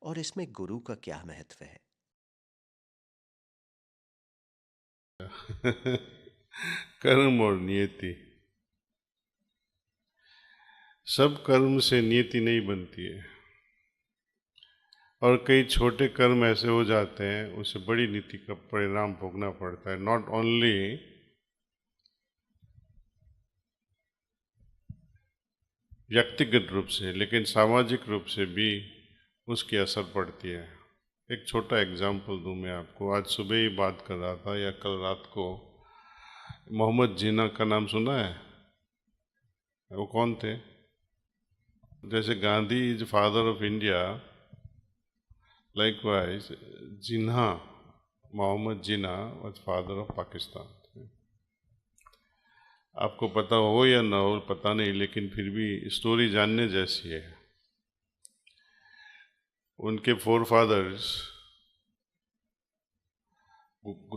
और इसमें गुरु का क्या महत्व है? कर्म और नियति। सब कर्म से नियति नहीं बनती है, और कई छोटे कर्म ऐसे हो जाते हैं उसे बड़ी नीति का परिणाम भोगना पड़ता है। नॉट ओनली व्यक्तिगत रूप से, लेकिन सामाजिक रूप से भी उसकी असर पड़ती है। एक छोटा एग्जाम्पल दूं मैं आपको। आज सुबह ही बात कर रहा था, या कल रात को, मोहम्मद जिन्ना का नाम सुना है? वो कौन थे? जैसे Gandhi is father of India, likewise जिन्हा, मोहम्मद जिन्ना वाज फादर ऑफ पाकिस्तान। आपको पता हो या ना हो पता नहीं, लेकिन फिर भी स्टोरी जानने जैसी है। उनके फोर फादर्स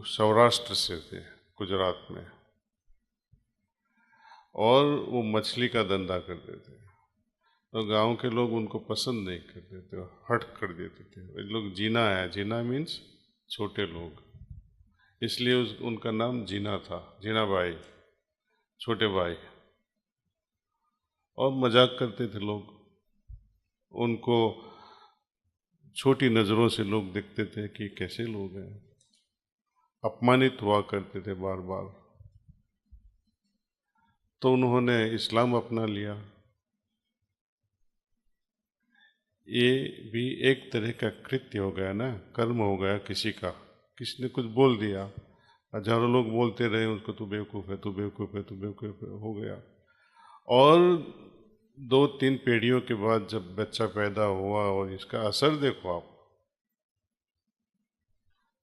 सौराष्ट्र से थे, गुजरात में, और वो मछली का धंधा करते थे। तो गांव के लोग उनको पसंद नहीं करते थे, हट कर देते थे। ये लोग जीना है, जीना मीन्स छोटे लोग, इसलिए उनका नाम जीना था, जीना भाई, छोटे भाई। और मजाक करते थे लोग उनको, छोटी नज़रों से लोग देखते थे कि कैसे लोग हैं, अपमानित हुआ करते थे बार बार। तो उन्होंने इस्लाम अपना लिया। ये भी एक तरह का कृत्य हो गया ना, कर्म हो गया किसी का। किसी ने कुछ बोल दिया, हजारों लोग बोलते रहे उसको, तू बेवकूफ़ है, तू बेवकूफ़ है, तू बेवकूफ़ है, हो गया। और 2-3 पीढ़ियों के बाद जब बच्चा पैदा हुआ, और इसका असर देखो आप,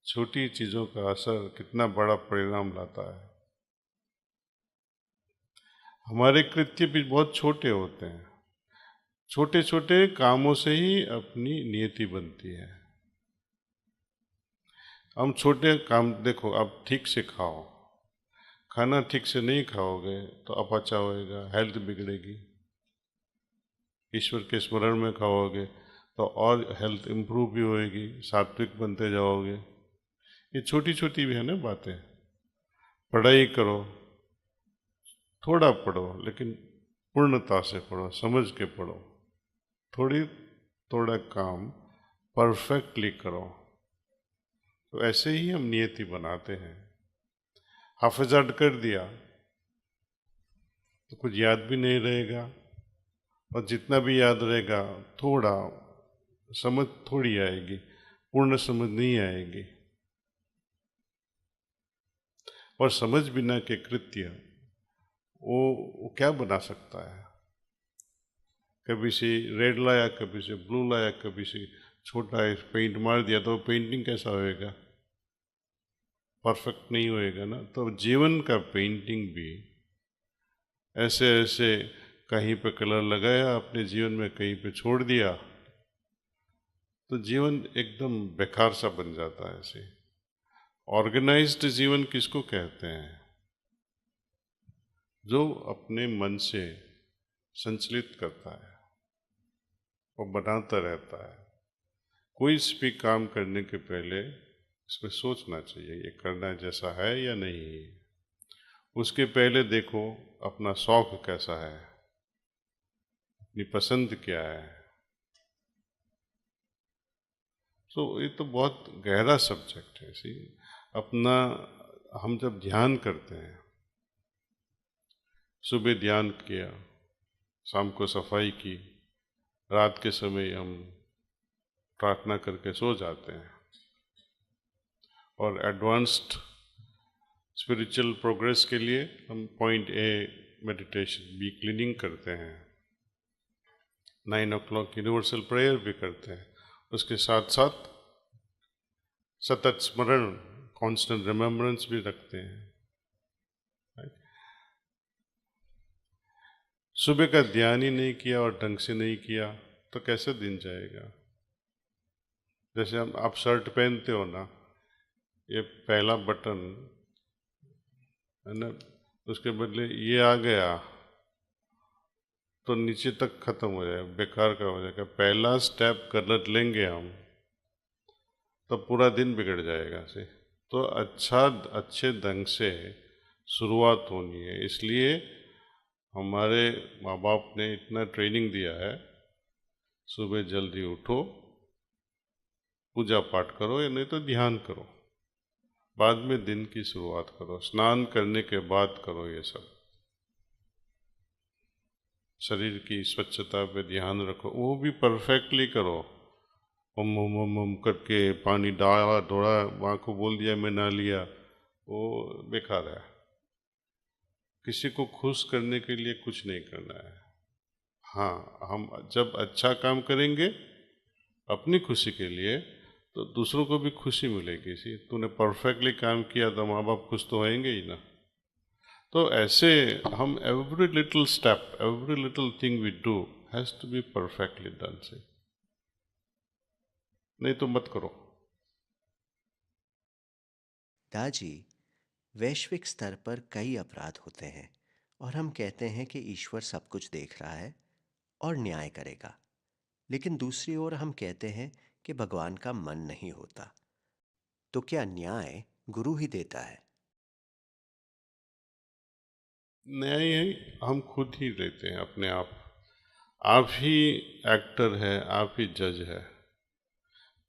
छोटी चीज़ों का असर कितना बड़ा परिणाम लाता है। हमारे कृत्य भी बहुत छोटे होते हैं, छोटे छोटे कामों से ही अपनी नियति बनती है। हम छोटे काम देखो, अब ठीक से खाओ, खाना ठीक से नहीं खाओगे तो अपचा होएगा, हेल्थ बिगड़ेगी। ईश्वर के स्मरण में खाओगे तो और हेल्थ इम्प्रूव भी होएगी, सात्विक बनते जाओगे। ये छोटी छोटी भी है ना बातें। पढ़ाई करो, थोड़ा पढ़ो, लेकिन पूर्णता से पढ़ो, समझ के पढ़ो। थोड़ी थोड़ा काम परफेक्टली करो। तो ऐसे ही हम नियति बनाते हैं। हाफिजात कर दिया तो कुछ याद भी नहीं रहेगा, और जितना भी याद रहेगा थोड़ा समझ थोड़ी आएगी, पूर्ण समझ नहीं आएगी। और समझ बिना के कृत्य वो क्या बना सकता है? कभी से रेड लाया, कभी से ब्लू लाया, कभी से छोटा है पेंट मार दिया, तो पेंटिंग कैसा होएगा? परफेक्ट नहीं होएगा ना। तो जीवन का पेंटिंग भी ऐसे ऐसे, कहीं पे कलर लगाया अपने जीवन में, कहीं पे छोड़ दिया, तो जीवन एकदम बेकार सा बन जाता है। ऐसे ऑर्गेनाइज्ड जीवन किसको कहते हैं? जो अपने मन से संचलित करता है और बनाता रहता है। कोई भी काम करने के पहले इसमें सोचना चाहिए, ये करना जैसा है या नहीं। उसके पहले देखो अपना शौक कैसा है, अपनी पसंद क्या है। तो ये तो बहुत गहरा सब्जेक्ट है। सी अपना, हम जब ध्यान करते हैं, सुबह ध्यान किया, शाम को सफाई की, रात के समय हम प्रार्थना करके सो जाते हैं, और एडवांस्ड स्पिरिचुअल प्रोग्रेस के लिए हम point A meditation B cleaning करते हैं, 9 o'clock यूनिवर्सल प्रेयर भी करते हैं। उसके साथ साथ सतत स्मरण, कांस्टेंट रिमेम्बरेंस भी रखते हैं। सुबह का ध्यान ही नहीं किया और ढंग से नहीं किया तो कैसे दिन जाएगा? जैसे हम आप शर्ट पहनते हो ना, ये पहला बटन है ना, उसके बदले ये आ गया, तो नीचे तक खत्म हो जाएगा, बेकार का हो जाएगा। पहला स्टेप गलत लेंगे हम तो पूरा दिन बिगड़ जाएगा से। तो अच्छे ढंग से शुरुआत होनी है, इसलिए हमारे माँ बाप ने इतना ट्रेनिंग दिया है, सुबह जल्दी उठो, पूजा पाठ करो या नहीं तो ध्यान करो, बाद में दिन की शुरुआत करो, स्नान करने के बाद करो ये सब। शरीर की स्वच्छता पे ध्यान रखो, वो भी परफेक्टली करो। हम करके पानी डाला थोड़ा, वहाँ को बोल दिया मैं ना लिया, वो बेकार है। किसी को खुश करने के लिए कुछ नहीं करना है। हाँ, हम जब अच्छा काम करेंगे अपनी खुशी के लिए तो दूसरों को भी खुशी मिलेगी। सी तूने परफेक्टली काम किया तो माँ बाप खुश तो होंगे ही ना। तो ऐसे हम every little step, every little thing we do has to be perfectly done से, नहीं तो मत करो। दाजी, वैश्विक स्तर पर कई अपराध होते हैं और हम कहते हैं कि ईश्वर सब कुछ देख रहा है और न्याय करेगा। लेकिन दूसरी ओर हम कहते हैं कि भगवान का मन नहीं होता। तो क्या न्याय गुरु ही देता है? न्याय हम खुद ही देते हैं अपने आप ही एक्टर है, आप ही जज है।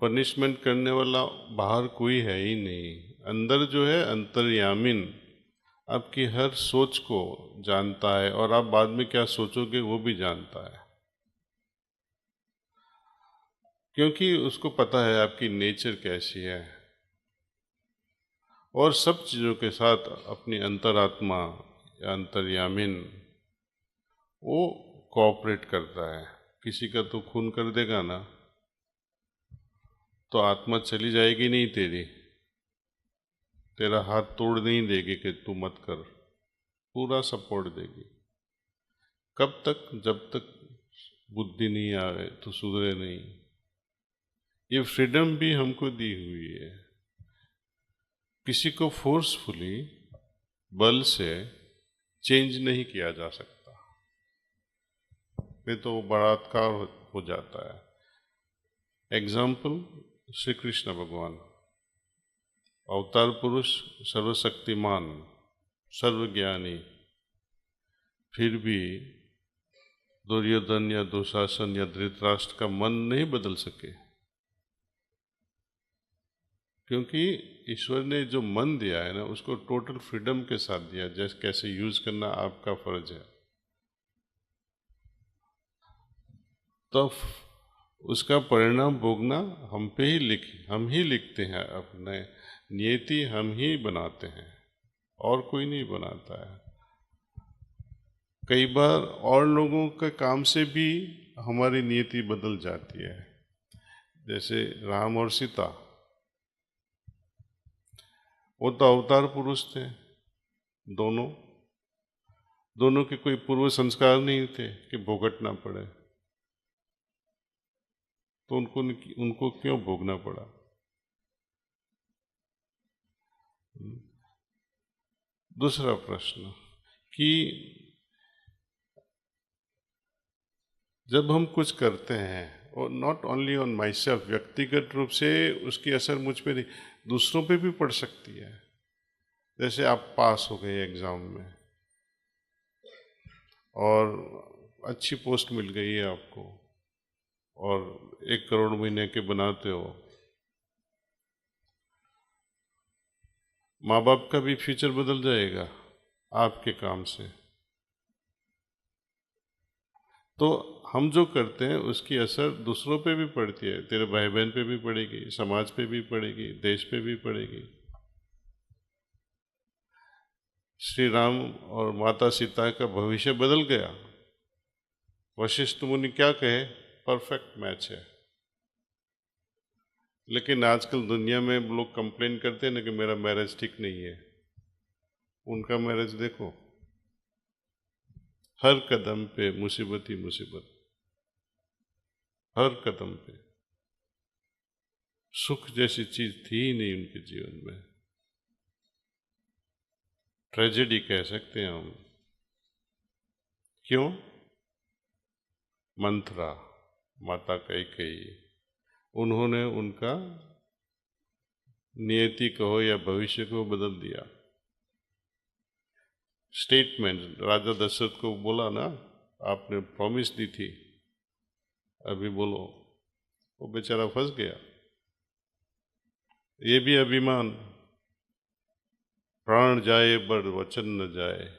पनिशमेंट करने वाला बाहर कोई है ही नहीं। अंदर जो है अंतर्यामिन आपकी हर सोच को जानता है और आप बाद में क्या सोचोगे वो भी जानता है, क्योंकि उसको पता है आपकी नेचर कैसी है। और सब चीज़ों के साथ अपनी अंतरात्मा या अंतर्यामिन वो कोऑपरेट करता है। किसी का तो खून कर देगा ना तो आत्मा चली जाएगी नहीं तेरी, तेरा हाथ तोड़ नहीं देगी कि तू मत कर, पूरा सपोर्ट देगी। कब तक? जब तक बुद्धि नहीं आए तो सुधरे नहीं। ये फ्रीडम भी हमको दी हुई है। किसी को फोर्सफुली बल से चेंज नहीं किया जा सकता, नहीं तो वो बलात्कार हो जाता है। एग्जाम्पल श्री कृष्ण भगवान, अवतार पुरुष, सर्वशक्तिमान, सर्वज्ञानी, फिर भी दुर्योधन या दुशासन या धृतराष्ट्र का मन नहीं बदल सके, क्योंकि ईश्वर ने जो मन दिया है ना उसको टोटल फ्रीडम के साथ दिया, जैसे कैसे यूज करना आपका फर्ज है। तो उसका परिणाम भोगना हम ही लिखते हैं। अपने नियति हम ही बनाते हैं और कोई नहीं बनाता है। कई बार और लोगों के काम से भी हमारी नियति बदल जाती है। जैसे राम और सीता, वो तो अवतार पुरुष थे, दोनों के कोई पूर्व संस्कार नहीं थे कि भुगतना पड़े, तो उनको क्यों भोगना पड़ा? दूसरा प्रश्न कि जब हम कुछ करते हैं और not only on my self, व्यक्तिगत रूप से उसकी असर मुझ पे नहीं, दूसरों पे भी पड़ सकती है। जैसे आप पास हो गए एग्ज़ाम में और अच्छी पोस्ट मिल गई है आपको और 1 करोड़ महीने के बनाते हो, माँ बाप का भी फ्यूचर बदल जाएगा आपके काम से। तो हम जो करते हैं उसकी असर दूसरों पे भी पड़ती है, तेरे भाई बहन पे भी पड़ेगी, समाज पे भी पड़ेगी, देश पे भी पड़ेगी। श्री राम और माता सीता का भविष्य बदल गया। वशिष्ठ मुनि क्या कहे? परफेक्ट मैच है। लेकिन आजकल दुनिया में लोग कंप्लेन करते हैं ना कि मेरा मैरिज ठीक नहीं है। उनका मैरिज देखो, हर कदम पे मुसीबत ही मुसीबत, हर कदम पे। सुख जैसी चीज थी ही नहीं उनके जीवन में, ट्रेजेडी कह सकते हैं हम। क्यों? मंथरा, माता कैकेयी, उन्होंने उनका नियति कहो या भविष्य को बदल दिया। स्टेटमेंट, राजा दशरथ को बोला ना, आपने प्रॉमिस दी थी, अभी बोलो। वो बेचारा फंस गया। ये भी अभिमान, प्राण जाए पर वचन न जाए,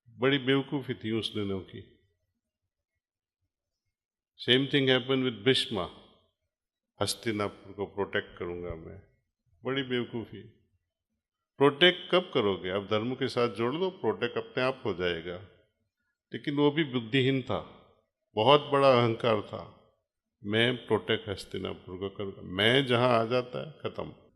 बड़ी बेवकूफ़ी थी उस दिनों की। Same thing happen with Bheeshma, Hastinapur को प्रोटेक्ट करूंगा मैं, बड़ी बेवकूफ़ी। प्रोटेक्ट कब करोगे? आप धर्म के साथ जोड़ दो, प्रोटेक्ट अपने आप हो जाएगा। लेकिन वो भी बुद्धिहीन था, बहुत बड़ा अहंकार था। मैं प्रोटेक्ट हस्तिनापुर को करूँगा, मैं जहाँ आ जाता है खत्म।